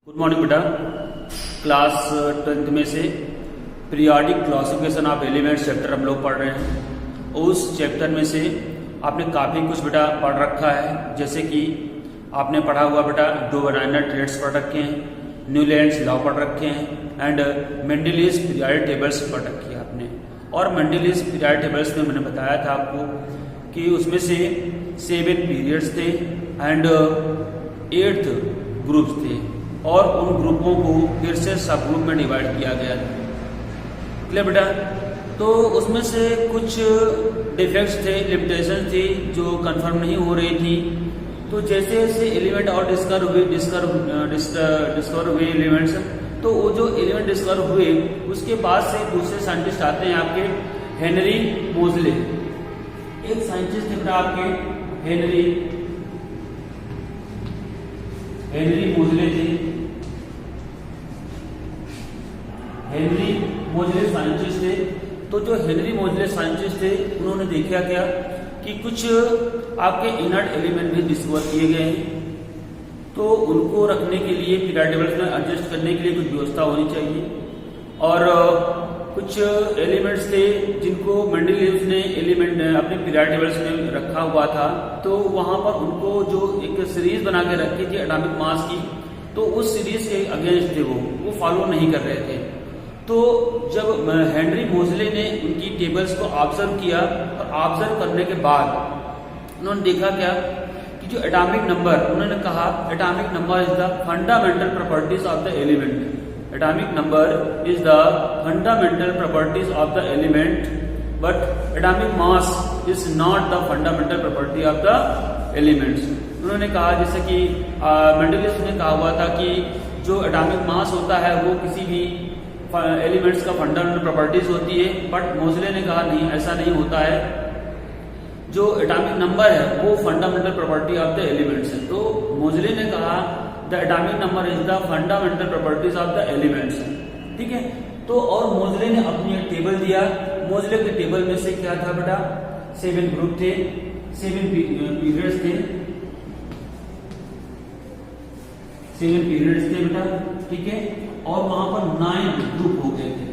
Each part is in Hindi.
गुड मॉर्निंग बेटा। क्लास 10th में से periodic classification of elements chapter हम लोग पढ़ रहे हैं। उस चैप्टर में से आपने काफ़ी कुछ बेटा पढ़ रखा है, जैसे कि आपने पढ़ा हुआ बेटा दो बनाइनर ट्रेड्स पढ़ रखे हैं, न्यूलैंड्स लॉ पढ़ रखे हैं एंड मेंडलीज पीरियोडिक टेबल्स पढ़ रखी है आपने। और मेंडलीज पीरियोडिक टेबल्स में मैंने बताया था आपको कि उसमें से 7 पीरियड्स थे एंड 8 ग्रुप्स थे और उन ग्रुपों को फिर से सब ग्रुप में डिवाइड किया गया था। क्लियर बेटा? तो उसमें से कुछ डिफेक्ट्स थे, लिमिटेशन थी जो कंफर्म नहीं हो रही थी। तो जैसे जैसे एलिमेंट और डिस्कवर हुए एलिमेंट्स, तो वो जो एलिमेंट डिस्कवर हुए उसके बाद से दूसरे साइंटिस्ट आते हैं आपके हेनरी मोजले। एक साइंटिस्ट थे बेटा आपके हेनरी मोजले थे। हेनरी मोजले साइंटिस्ट थे। तो जो हेनरी मोजले साइंटिस्ट थे उन्होंने देखा क्या कि कुछ आपके इनर्ट एलिमेंट भी डिस्कवर किए गए हैं, तो उनको रखने के लिए पीरियोडिक टेबल्स में एडजस्ट करने के लिए कुछ व्यवस्था होनी चाहिए। और कुछ एलिमेंट्स थे जिनको मेंडलीव ने एलिमेंट अपने पीरियोडिक टेबल्स में रखा हुआ था, तो वहां पर उनको जो एक सीरीज बना के रखी थी एटॉमिक मास की, तो उस सीरीज के अगेंस्ट थे वो फॉलो नहीं कर रहे थे। तो जब हेनरी मोजले ने उनकी टेबल्स को ऑब्जर्व किया और ऑब्जर्व करने के बाद उन्होंने देखा क्या कि जो एटॉमिक नंबर, उन्होंने कहा atomic number is the fundamental properties of the element. Atomic number is the fundamental properties of the element, but atomic mass is not the fundamental property of the elements. उन्होंने कहा जैसे कि मेंडलीव ने कहा हुआ था कि जो एटॉमिक मास होता है वो किसी भी एलिमेंट्स का फंडामेंटल प्रॉपर्टीज होती है, बट मोजले ने कहा नहीं, ऐसा नहीं होता है। जो एटॉमिक नंबर है वो fundamental property of the elements है। तो मोजले ने कहा the atomic number is the fundamental properties of the elements. ठीक है, तो और मोजले ने अपनी एक टेबल दिया। मोजले के टेबल में से क्या था बेटा, 7 ग्रुप थे, 7 पीरियड्स थे, 7 पीरियड्स थे बेटा। ठीक है, और वहां पर 9 ग्रुप हो गए थे,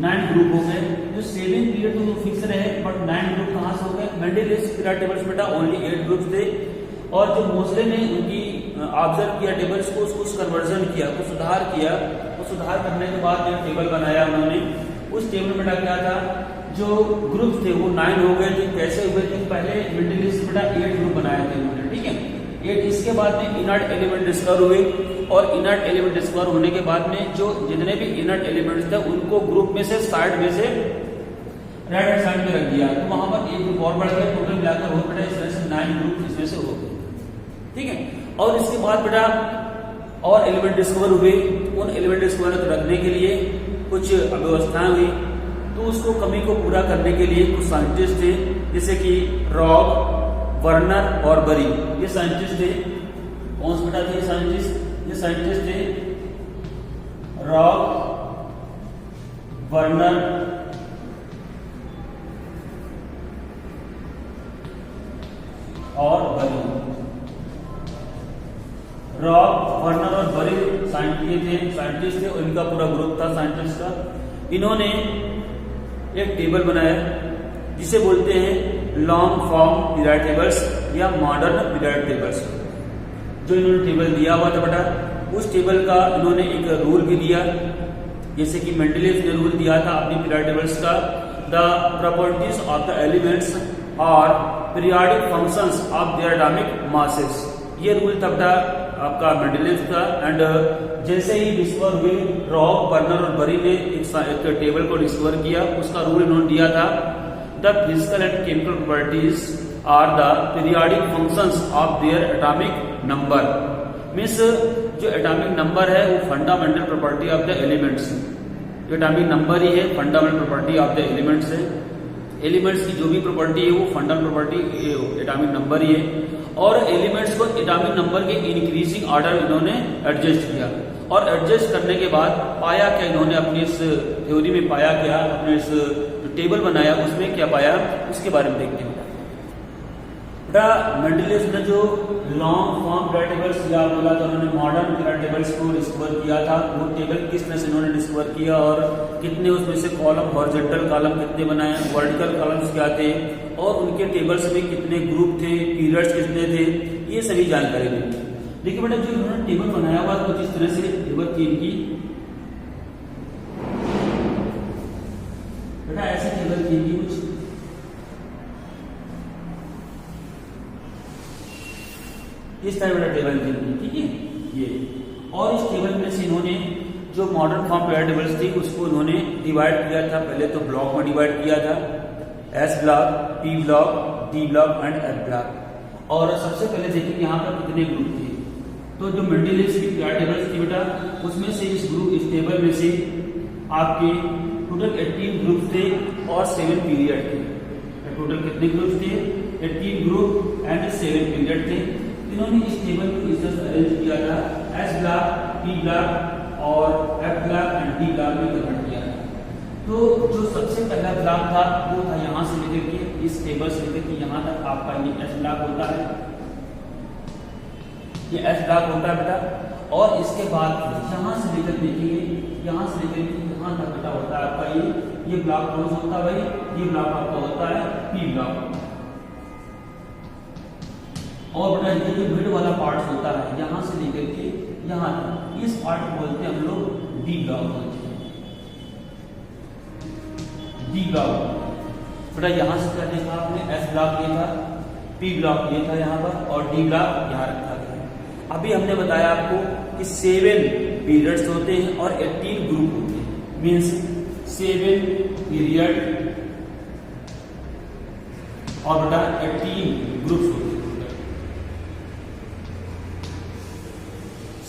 9 ग्रुप हो गए। जो 7 पीरियड तो फिक्स रहे, बट 9 ग्रुप कहां से हो गए? मेंडलीव पीरियोडिक टेबल्स बेटा ओनली 8 ग्रुप थे। और जो मोजले ने उनकी ऑब्जर्व किया टेबल्स को, उसको कन्वर्जन किया, कुछ सुधार किया। वो सुधार करने के बाद जो टेबल बनाया उन्होंने, उस टेबल में बेटा क्या था, जो ग्रुप थे वो 9 हो गए थे। कैसे हुए थे? पहले मेंडलीव से बेटा 8 ग्रुप बनाए थे उन्होंने। ठीक है, 8। इसके बाद में इनर्ट एलिमेंट डिस्कवर हुए, और इनर्ट एलिमेंट डिस्कवर होने के बाद में जो जितने भी इनर्ट एलिमेंट्स थे उनको ग्रुप में से साइड में से राइट हैंड साइड में रख दिया। तो वहां पर एक ग्रुप और बढ़ गया, टोटल मिलाकर हो बेटा इस तरह से 9 ग्रुप इसमें से हो गए। ठीक है, और इसके बाद बेटा और एलिमेंट डिस्कवर हुए। उन एलिमेंट डिस्कवर रखने के लिए कुछ व्यवस्थाएं हुई। तो उसको कमी को पूरा करने के लिए कुछ साइंटिस्ट थे, जैसे कि रॉब, वर्नर और बरी, ये साइंटिस्ट थे। कौन से बेटा थे साइंटिस्ट? ये साइंटिस्ट थे रॉब, वर्नर और बरी। रॉब, वर्नर और बरी साइंटिस्ट थे, और इनका पूरा ग्रुप था साइंटिस्ट का। इन्होंने एक टेबल बनाया जिसे बोलते हैं लॉन्ग फॉर्म पीरियोडिक टेबल्स या मॉडर्न पीरियोडिक टेबल्स। जो इन्होंने टेबल दिया हुआ था बेटा, उस टेबल का इन्होंने एक रूल भी दिया, जैसे कि मेंडलीव ने रूल दिया था अपनी पीरियोडिक टेबल्स का, the properties of the elements और periodic functions of their atomic masses. ये रूल था बेटा आपका मेंडलीव का। एंड जैसे ही डिस्कवर हुए, रॉब, वर्नर और बरी ने एक टेबल को डिस्कवर किया, उसका रूल इन्होंने दिया था, the physical and chemical properties are the periodic functions of their atomic number. Means जो एटॉमिक नंबर है वो fundamental property of the elements. जो एटॉमिक नंबर ही है fundamental property of the elements है। एलिमेंट्स की जो भी प्रॉपर्टी है वो फंडामेंटल प्रॉपर्टी एटॉमिक नंबर ही है। और एलिमेंट्स को एटॉमिक नंबर के इंक्रीजिंग ऑर्डर इन्होंने एडजस्ट किया, और एडजस्ट करने के बाद पाया क्या इन्होंने अपनी इस थ्योरी में पाया क्या, अपने इस टेबल बनाया उसमें क्या पाया, उसके बारे में देखते हैं। मेंडलीव ने जो लॉन्ग फॉर्म पीरियड टेबल्स या बोला तो उन्होंने मॉडर्न पीरियड टेबल्स को डिस्कवर किया था। वो टेबल किस तरह से इन्होंने डिस्कवर किया और कितने उसमें से कॉलम, हॉरिजॉन्टल कॉलम कितने बनाए, वर्टिकल कॉलम्स क्या थे और उनके टेबल्स में कितने ग्रुप थे, पीरियड्स कितने थे, ये सभी जानकारी दी। देखिए बेटा, जो इन्होंने टेबल बनाया हुआ कुछ इस तरह से टेबल थी इनकी, बेटा ऐसी टेबल थी इनकी कुछ, इस तरह वाला टेबल थी, ठीक है ये। और इस टेबल में से इन्होंने जो मॉडर्न फॉर्म पीरियड टेबल्स थी उसको इन्होंने डिवाइड किया था। पहले तो ब्लॉक में डिवाइड किया था, S block, P block, D block and F block. और सबसे पहले देखिए यहाँ पर कितने ग्रुप थे। तो जो मेंडलीव की पीरियड टेबल्स थी बेटा, उसमें से इस टेबल में से आपके टोटल 18 ग्रुप थे और 7 पीरियड थे। टोटल कितने ग्रुप थे? 18 ग्रुप एंड 7 पीरियड थे। इन्होंने इस टेबल को इस तरह से अरेंज किया था, एस ब्लॉक, पी ब्लॉक और F block and D block में कन्वर्ट किया था। तो जो सबसे पहला ब्लॉक था वो था यहाँ से लेकर के इस टेबल से लेकर के यहाँ तक आपका ये एस ब्लॉक होता है, ये एस ब्लॉक होता है बेटा। और इसके बाद यहाँ से लेकर देखिए, यहाँ से लेकर के यहाँ तक बेटा होता है आपका ये ब्लॉक कौन सा होता है भाई? ये ब्लॉक आपका होता है पी ब्लॉक। और बेटा ये जो मिड वाला पार्ट होता है यहाँ से लेकर के यहाँ तक, इस पार्ट को बोलते हैं हम लोग डी ब्लॉक बोलते हैं, डी ब्लॉक। बेटा यहाँ से क्या देखा आपने? एस ब्लॉक ये था, पी ब्लॉक ये था यहाँ पर और डी ब्लॉक यहाँ रखा गया। अभी हमने बताया आपको कि 7 पीरियड्स होते हैं और 18 ग्रुप होते हैं, मीन्स 7 पीरियड और बेटा 18 ग्रुप्स होते हैं।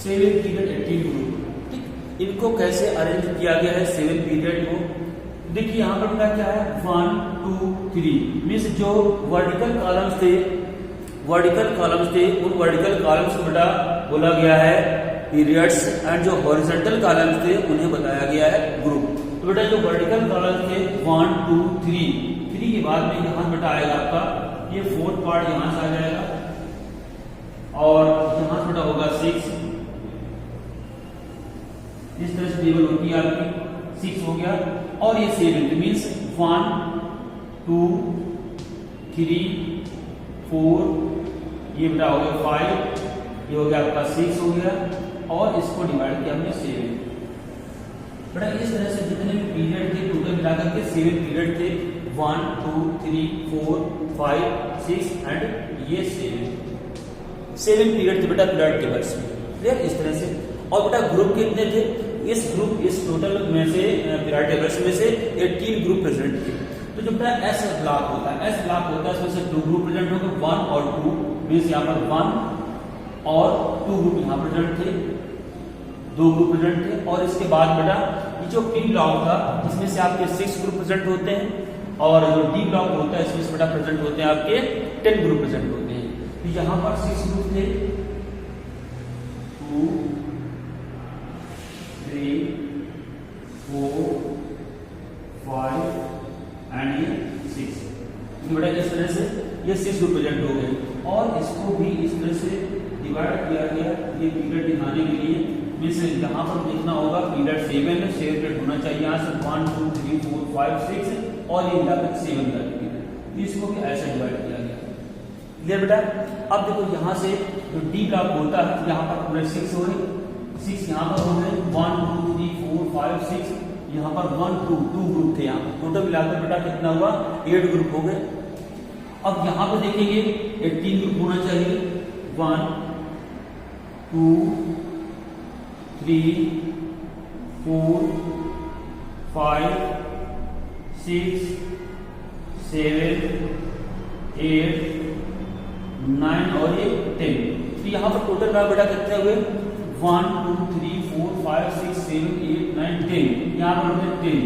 7 पीरियड 18 ग्रुप, ठीक। इनको कैसे अरेंज किया गया है 7 पीरियड को? देखिए यहाँ पर बेटा क्या है, 1 2 3 मीन्स जो वर्टिकल कॉलम्स थे, वर्टिकल कॉलम्स थे, उन वर्टिकल कॉलम्स को बेटा बोला गया है पीरियड्स एंड जो हॉरिजॉन्टल कॉलम्स थे उन्हें बताया गया है ग्रुप। तो बेटा जो वर्टिकल कॉलम्स थे 1 2 3 के बाद में यहाँ बेटा आएगा आपका ये 4th पार्ट यहाँ से आ जाएगा और यहाँ से बेटा होगा 6। इस तरह से टेबल होती है आपकी, 6 हो गया और ये 7 मीन्स 1 2 3 4, ये बेटा हो गया 5, ये हो गया आपका 6 हो गया और इसको डिवाइड किया हमने 7। बेटा इस तरह से जितने भी पीरियड थे टोटल मिलाकर के 7 पीरियड थे, 1 2 3 4 5 6 एंड ये 7 पीरियड थे बेटा पीरियड टेबल्स में। क्लियर? इस तरह से। और बेटा ग्रुप कितने थे? इस टोटल में से पीरियड टेबल्स में से 18 ग्रुप प्रेजेंट थे। तो जो बेटा एस ब्लॉक होता है, एस ब्लॉक होता है इसमें से 2 ग्रुप प्रेजेंट होंगे, 1 और 2 मीन्स यहाँ पर 1 और 2 ग्रुप यहाँ प्रेजेंट थे, 2 ग्रुप प्रेजेंट थे। और इसके बाद बेटा ये जो पी ब्लॉक था इसमें से आपके 6 ग्रुप प्रेजेंट होते हैं और जो डी ब्लॉक होता है इसमें से बेटा प्रेजेंट होते हैं आपके 10 ग्रुप प्रेजेंट होते हैं। तो यहाँ पर 6 ग्रुप थे, 2 3 4 5 एंड ये 6। बेटा इस तरह से ये 6 ग्रुप प्रेजेंट हो गए और इसको भी इस तरह से डिवाइड किया गया ये पीरियड दिखाने के लिए। मीन्स यहाँ पर देखना होगा पीरियड 7 है, 7 पीरियड होना चाहिए यहाँ से 1 2 3 4 5 6 और ये मिलाकर 7 का पीरियड, इसको भी ऐसा डिवाइड किया गया। क्लियर बेटा? अब देखो यहाँ से जो डी ब्लॉक होता है यहाँ पर पूरे 6 हो गए, 6 यहाँ पर हो गए, 1 2 3 4 5 6 यहाँ पर 1 2 ग्रुप थे, यहाँ पर टोटल मिलाकर बेटा कितना हुआ? 8 ग्रुप हो गए। अब यहाँ पे देखेंगे 18 ग्रुप होना चाहिए, 1 2 3 4 5 6 7 8 9 और ये 10। तो यहाँ पर टोटल बेटा कितने हुए? 1 2 3 4 5 6 7 8 9 10, यहाँ पर 10।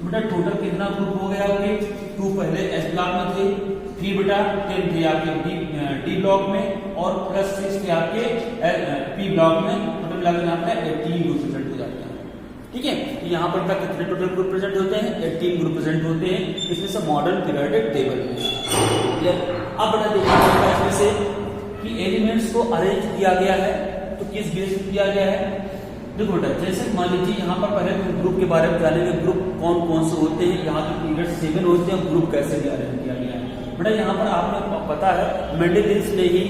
बेटा टोटल कितना ग्रुप हो गया आपके? 2 पहले एस ब्लॉक में थे, 3 बेटा 10 थे आपके डी ब्लॉक में और प्लस 6 थे आपके पी ब्लॉक में। टोटल मिलाकर यहाँ पे 18 ग्रुप प्रेजेंट हो जाते हैं। ठीक है, तो यहाँ पर कितने टोटल ग्रुप प्रेजेंट होते हैं? 18 ग्रुप प्रेजेंट होते हैं, इसमें से मॉडर्न पीरियोडिक टेबल में। अब बेटा देखिए इसमें से कि एलिमेंट्स को अरेंज किया गया है, तो किस बेस पे किया गया है? देखो बेटा, जैसे मान लीजिए यहाँ पर पहले ग्रुप के बारे में जानेंगे, ग्रुप कौन कौन से होते हैं, यहाँ पे पीरियड 7 होते हैं, ग्रुप कैसे भी अरेंज किया गया है। बेटा यहाँ पर आपने पता है मेंडेलियंस ने ही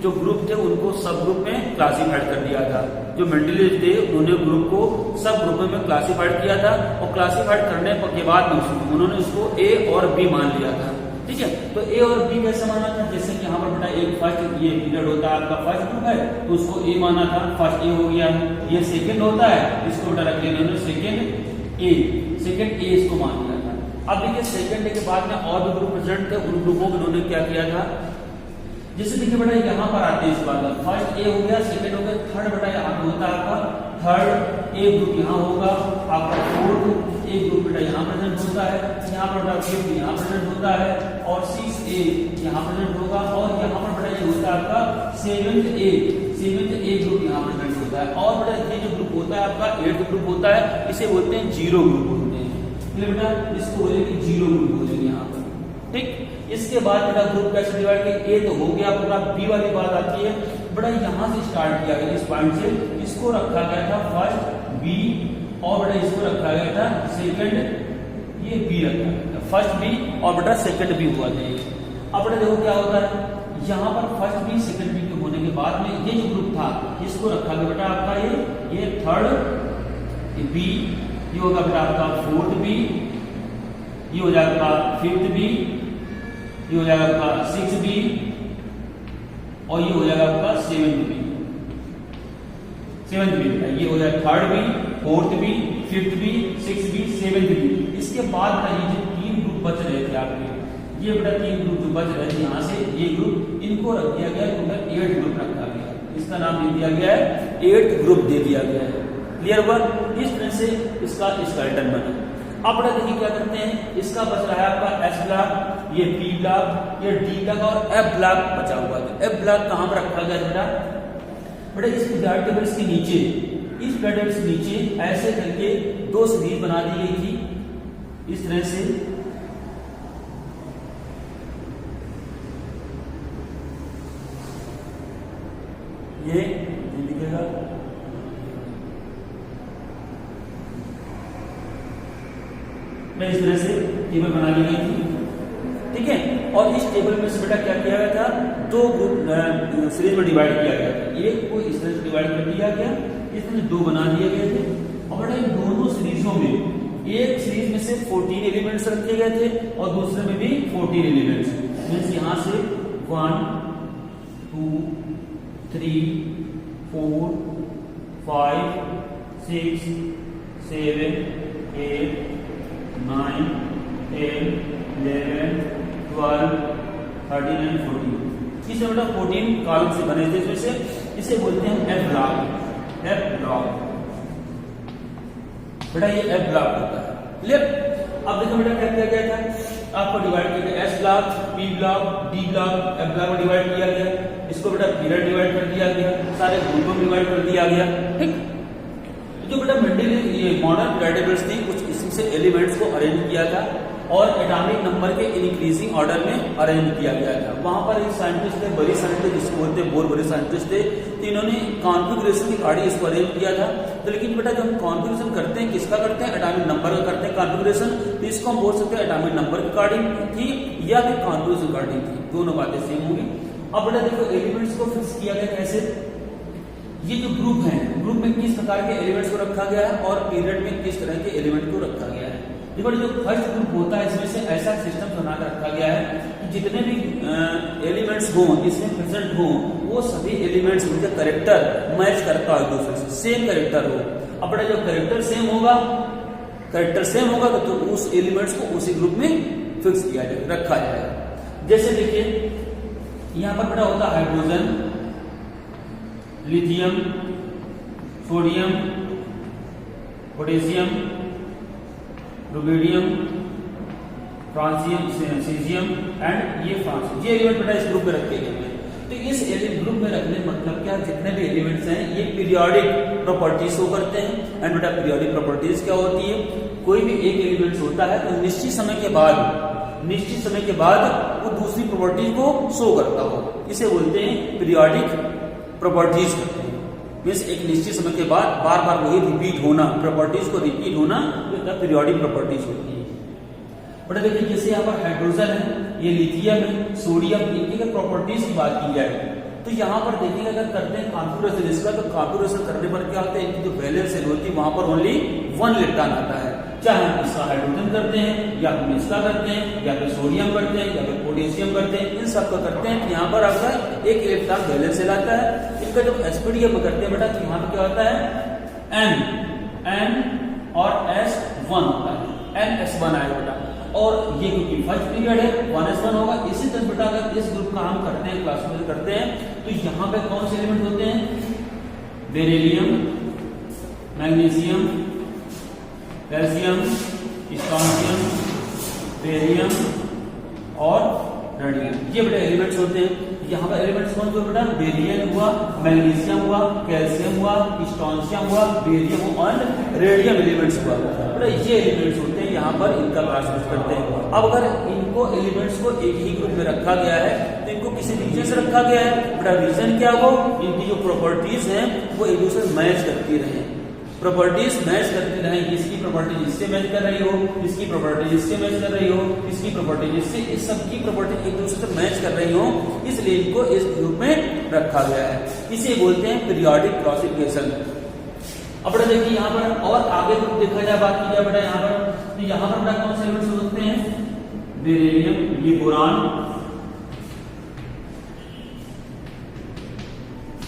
जो ग्रुप थे उनको सब ग्रुप में क्लासिफाइड कर दिया था। जो मेंडेलियंस थे उन्होंने ग्रुप को सब ग्रुपों में क्लासिफाइड किया था, और क्लासिफाइड करने के बाद उन्होंने उसको ए और बी मान लिया था। ठीक है, तो ए और बी कैसे माना था? जैसे कि यहाँ पर बेटा एक फर्स्ट ये पीरियड होता है आपका फर्स्ट ग्रुप है, तो उसको ए माना था, फर्स्ट ए हो गया। ये सेकंड होता है, इसको बेटा रख लिया उन्होंने सेकंड ए इसको मान लिया था। अब देखिए सेकंड ए के बाद में और भी ग्रुप प्रेजेंट थे, उन ग्रुपों को उन्होंने क्या किया था? जैसे देखिए बेटा यहाँ पर आते हैं इस बात में, फर्स्ट ए हो गया, सेकंड हो गया, थर्ड बेटा यहाँ पे होता है आपका थर्ड ए ग्रुप यहाँ होगा, आपका फोर्थ ए ग्रुप बेटा यहाँ प्रेजेंट होता है, यहाँ पर बेटा फिफ्थ यहाँ प्रेजेंट होता है, और 6A यहाँ प्रेजेंट होगा, और यहाँ पर बेटा ये होता है आपका 7th A ग्रुप यहाँ प्रेजेंट होता है। और बेटा ये जो ग्रुप होता है आपका 8th ग्रुप होता है, इसे बोलते हैं जीरो ग्रुप बोलते हैं। बेटा इसको बोलेंगे जीरो ग्रुप बोलेंगे यहाँ पर। ठीक, इसके बाद बेटा ग्रुप कैसे डिवाइड किया? ए तो हो गया पूरा, बी वाली बात आती है बेटा, यहाँ से स्टार्ट किया गया, इस पॉइंट से इसको रखा गया था फर्स्ट बी, और बेटा इसको रखा गया था सेकंड, ये बी रखा गया था, फर्स्ट बी और बेटा सेकंड बी हुआ था। अब बेटा देखो क्या होता है, यहाँ पर फर्स्ट बी सेकंड बी के होने के बाद में ये जो ग्रुप था इसको रखा गया बेटा आपका ये थर्ड बी, ये होगा बेटा आपका फोर्थ बी, ये हो जाएगा फिफ्थ बी, ये हो जाएगा आपका 6B, और ये हो जाएगा आपका 7B। ये हो जाएगा third B, fourth B, fifth B, 6B, 7B। इसके बाद ये जो 3 ग्रुप बच रहे थे आपके, ये बेटा 3 ग्रुप जो बच रहे थे यहाँ से, ये ग्रुप इनको रख दिया गया, टोटल 8 ग्रुप रखा गया, इसका नाम दे दिया गया है 8 ग्रुप दे दिया गया है। क्लियर हुआ? इस तरह से इसका स्केलेटन बना। अब बेटा देखिए क्या करते हैं, इसका बच रहा है आपका एस ब्लॉक, ये पी ब्लॉक, ये डी ब्लॉक और एफ ब्लॉक बचा हुआ है। एफ ब्लॉक कहां पर रखा गया बेटा? बेटा इस पीरियड टेबल्स के नीचे, इस पीरियड टेबल्स के नीचे ऐसे करके 2 सीरीज बना दी गई थी इस तरह से। ये दिखेगा, इस तरह से टेबल बना ली गई थी। ठीक है, और इस टेबल में से बेटा क्या किया गया था, 2 ग्रुप सीरीज में डिवाइड किया गया था। एक को इस तरह से डिवाइड कर दिया गया, इस तरह से 2 बना दिए गए थे। और बेटा इन दोनों सीरीजों में, एक सीरीज में से 14 एलिमेंट्स रखे गए थे और दूसरे में भी 14 एलिमेंट्स, मींस यहां से 1 2 3 4 5 6 7 8 9 10 11 12 13 एंड 14। इसे बेटा 14 कॉलम से बने थे, इसमें से इसे बोलते हैं एफ ब्लॉक। एफ ब्लॉक बेटा ये एफ ब्लॉक होता है। क्लियर? अब देखो बेटा क्या किया गया था, आपको डिवाइड किया गया S block, P block, D block, F block में डिवाइड किया गया। इसको बेटा पीरियड डिवाइड कर दिया गया, सारे ग्रुपों में डिवाइड कर दिया गया। ठीक, जो बेटा मेंडेलियन ये मॉडर्न पीरियड टेबल्स थी, कुछ किस्म से एलिमेंट्स को अरेंज किया था और एटॉमिक नंबर के इंक्रीजिंग ऑर्डर में अरेंज किया गया था। वहां पर एक साइंटिस्ट थे, बड़ी साइंटिस्ट जिसको बोलते हैं, बहुत बड़े साइंटिस्ट थे, तो इन्होंने कॉन्फ़िगरेशन के अकॉर्डिंग इसको अरेंज किया था। तो लेकिन बेटा जब हम कॉन्फ़िगरेशन करते हैं, किसका करते हैं? एटॉमिक नंबर का करते हैं कॉन्फ़िगरेशन। तो इसको हम बोल सकते हैं एटॉमिक नंबर के अकॉर्डिंग थी या फिर कॉन्फ़िगरेशन के अकॉर्डिंग थी, दोनों बातें सेम होंगी। अब बेटा देखो एलिमेंट्स को फिक्स किया गया कैसे, ये जो ग्रुप है, ग्रुप में किस प्रकार के एलिमेंट्स को रखा गया है और पीरियड में किस तरह के एलिमेंट को रखा गया है। देखो जो फर्स्ट ग्रुप होता है इसमें से ऐसा सिस्टम बना कर रखा गया है कि जितने भी एलिमेंट्स हो इसमें प्रेजेंट हो, वो सभी एलिमेंट्स उनके कैरेक्टर मैच करता है, दूसरे से सेम कैरेक्टर हो। अब बेटा जो कैरेक्टर सेम होगा, कैरेक्टर सेम होगा तो उस एलिमेंट्स को उसी ग्रुप में फिक्स किया जाएगा, रखा जाएगा। जैसे देखिए यहां पर बेटा होता है hydrogen, lithium, sodium, potassium, rubidium, francium, caesium and ये फ्रांसियम। ये एलिमेंट बेटा इस ग्रुप में रखे गए हैं। तो इस ग्रुप में रखने मतलब क्या, जितने भी एलिमेंट्स हैं ये पीरियोडिक प्रॉपर्टीज शो करते हैं। एंड बेटा पीरियोडिक प्रॉपर्टीज क्या होती है, कोई भी एक एलिमेंट्स होता है तो निश्चित समय के बाद निश्चित समय के बाद वो दूसरी प्रॉपर्टीज को शो करता हो, इसे बोलते हैं पीरियोडिक प्रॉपर्टीज करते हैं। मीन्स एक निश्चित समय के बाद बार बार वही रिपीट होना, प्रॉपर्टीज को रिपीट होना, ये पीरियोडिक प्रॉपर्टीज होती है। बट देखिए जैसे यहाँ पर हाइड्रोजन है, ये लिथियम है, सोडियम, इनकी अगर प्रॉपर्टीज की बात की जाए तो यहाँ पर देखिएगा अगर करते हैं कॉन्फ़िगरेशन इसका, तो कॉन्फ़िगरेशन करने पर क्या होता है, इनकी जो वैलेंस शेल होती है वहां पर ओनली 1 इलेक्ट्रॉन आता है। चाहे हम इसका हाइड्रोजन करते हैं या हम इसका करते हैं या फिर सोडियम करते हैं या फिर पोटेशियम करते हैं, इन सब का करते हैं, यहाँ पर आपका 1 इलेक्ट्रॉन वैलेंस शेल आता है। इनका जब एसपीडी हम करते हैं बेटा तो यहाँ पे क्या होता है N और S1 होता है, NS1 आएगा बेटा। और ये क्योंकि फर्स्ट पीरियड है 1s1 होगा। इसी तरह बेटा अगर इस ग्रुप का हम करते हैं, क्लासिफाई करते हैं, तो यहाँ पे कौन से एलिमेंट होते हैं, beryllium, magnesium, calcium, strontium, barium और रेडियम, ये बेटा एलिमेंट्स होते हैं। यहाँ पर एलिमेंट्स कौन से बेटा, बेरिलियम हुआ, मैग्नीशियम हुआ, कैल्शियम हुआ, स्ट्रोंशियम हुआ, बेरियम और रेडियम एलिमेंट्स हुआ बेटा, ये एलिमेंट्स होते हैं। यहाँ पर इनका क्लासिफाई करते हैं। अब अगर इनको एलिमेंट्स को एक ही ग्रुप में रखा गया है तो इनको किसी रीजन से रखा गया है बेटा, रीजन क्या हो, इनकी जो प्रॉपर्टीज हैं वो एक दूसरे से मैच करती रहे, प्रॉपर्टीज मैच करती रहे, इसकी प्रॉपर्टी इससे मैच कर रही हो, इसकी प्रॉपर्टी इससे मैच कर रही हो, इसकी प्रॉपर्टी इससे, इस सब की प्रॉपर्टी एक दूसरे से मैच कर रही हो, इसलिए इनको इस ग्रुप में रखा गया है। इसे बोलते हैं पीरियोडिक क्लासिफिकेशन। अब बेटा देखिए यहाँ पर और आगे ग्रुप देखा जाए, बात की जाए बेटा यहाँ पर, तो यहाँ पर बेटा कौन से एलिमेंट्स हो सकते हैं, बेरिलियम, ये बोरान,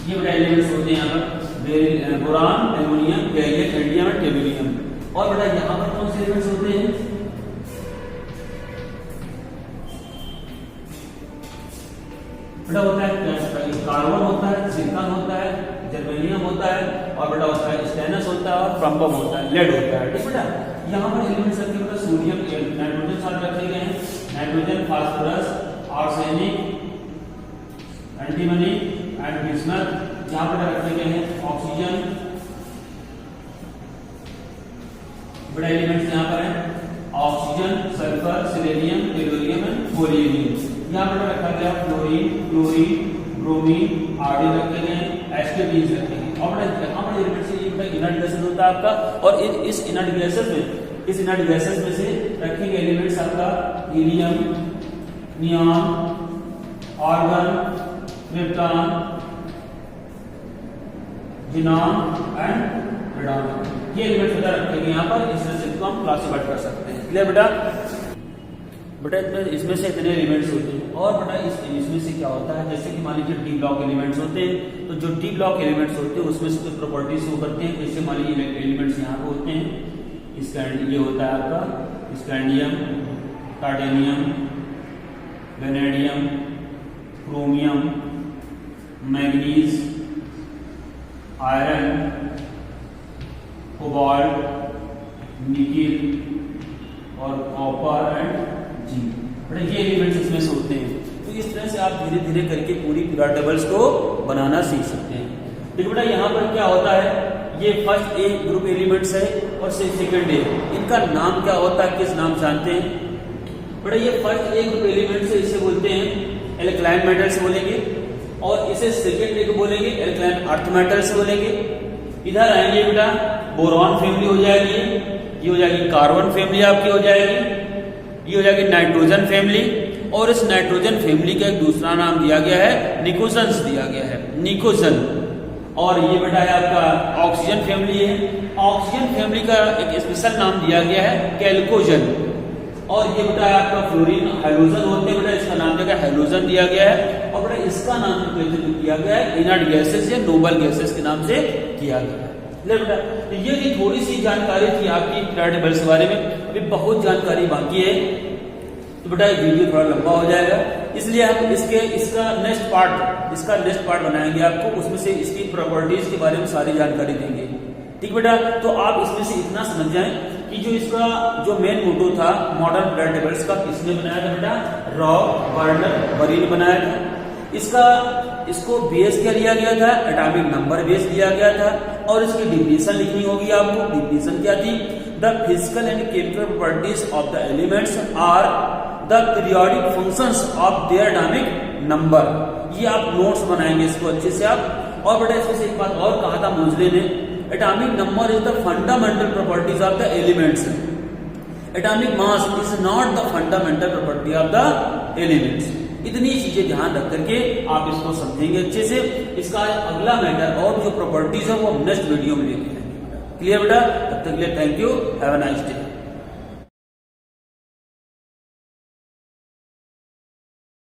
ये बेटा एलिमेंट्स होते हैं यहाँ पर, बोरान, एल्युमिनियम, गैलियम, इंडियम और टेल्यूरियम। और बेटा यहाँ पर कौन से एलिमेंट्स होते हैं, बेटा होता है कार्बन होता है, सिलिकॉन होता है, जर्मेनियम होता है और बेटा होता है स्टेनस होता है और फ्रम्बम होता है, लेड होता है। ठीक बेटा, यहाँ पर एलिमेंट्स रखे बेटा सोडियम, नाइट्रोजन साथ रखे गए हैं, nitrogen, phosphorus, arsenic, antimony and bismuth. यहाँ पर रखे गए हैं ऑक्सीजन, बड़ा एलिमेंट्स यहाँ पर है oxygen, sulphur, selenium, tellurium and thorium. यहाँ पर रखा गया फ्लोरीन, क्लोरीन, ब्रोमीन, आयोडीन रखे गए हैं, एस्टेटीज रखे गए। और यहाँ पर एलिमेंट्स इनर्ट गैसेस होता है आपका, और इस इनर्ट गैसेस में से रखे गए एलिमेंट्स आपका helium, neon, argon, krypton, xenon and radon, ये एलिमेंट्स बेटा रखे गए यहाँ पर। इस तरह से इसको हम क्लासिफाई कर सकते हैं। क्लियर बेटा, इसमें से इतने एलिमेंट्स होते हैं। और बेटा इसमें से क्या होता है, जैसे कि मान लीजिए डी ब्लॉक एलिमेंट्स होते हैं, तो जो डी ब्लॉक एलिमेंट्स होते हैं उसमें से कुछ प्रॉपर्टीज शो करते हैं। जैसे मान लीजिए एलिमेंट्स यहाँ पे होते हैं, ये होता है आपका scandium, titanium, vanadium, chromium, manganese, iron, cobalt, nickel और कॉपर एंड जिंक, बड़े ये एलिमेंट्स इसमें से होते हैं। तो इस तरह से आप धीरे धीरे करके पूरी पीरियड टेबल्स को बनाना सीख सकते हैं। देखिए बेटा यहाँ पर क्या होता है, ये फर्स्ट ए ग्रुप एलिमेंट्स है और सेकंड ए, इनका नाम क्या होता है, किस नाम जानते हैं बेटा? ये फर्स्ट ए ग्रुप एलिमेंट्स है, इसे बोलते हैं एल्कलाइन मेटल्स बोलेंगे, और इसे सेकंड ए को बोलेंगे एल्कलाइन अर्थ मेटल्स बोलेंगे। इधर आएंगे बेटा बोरॉन फैमिली हो जाएगी, ये हो जाएगी कार्बन फैमिली आपकी हो जाएगी, ये हो जाएगी नाइट्रोजन फैमिली, और इस नाइट्रोजन फैमिली का एक दूसरा नाम दिया गया है निकोजन्स दिया गया है, निकोजन। और ये बेटा है आपका ऑक्सीजन फैमिली है, ऑक्सीजन फैमिली का एक स्पेशल नाम दिया गया है कैल्कोजन। और ये बेटा है आपका फ्लोरीन हाइड्रोजन होते हैं बेटा, इसका नाम दिया गया हाइड्रोजन दिया गया है। और बेटा इसका नाम जो किया गया है इनर्ट गैसेस या नोबल गैसेस के नाम से किया गया है। बेटा तो ये थोड़ी सी जानकारी थी आपकी पीरियड टेबल्स के बारे में, अभी बहुत जानकारी बाकी है, तो बेटा ये वीडियो थोड़ा लंबा हो जाएगा, इसलिए हम इसका नेक्स्ट पार्ट बनाएंगे आपको, उसमें से इसकी प्रॉपर्टीज के बारे में सारी जानकारी देंगे। ठीक बेटा, तो आप इसमें से इतना समझ जाएं कि जो इसका जो मेन मोटो था मॉडर्न पीरियड टेबल्स का, किसने बनाया था बेटा? रॉब वर्नर बरी ने बनाया था। इसको बेस क्या लिया गया था? एटॉमिक नंबर बेस लिया गया था। और इसकी डिफिनेशन लिखनी होगी आपको। डिफिनेशन क्या थी? The physical and chemical properties of the elements are the periodic functions of their atomic number. ये आप नोट्स बनाएंगे इसको अच्छे से आप। और बेटा इसमें से एक बात और कहा था मोजले ने, atomic number is the fundamental properties of the elements, atomic mass is not the fundamental property of the elements. इतनी चीजें ध्यान रख करके आप इसको समझेंगे अच्छे से। इसका अगला मैटर और जो प्रॉपर्टीज है वो हम नेक्स्ट वीडियो में लेके आएंगे। क्लियर बेटा? तब तक के लिए thank you, have a nice day.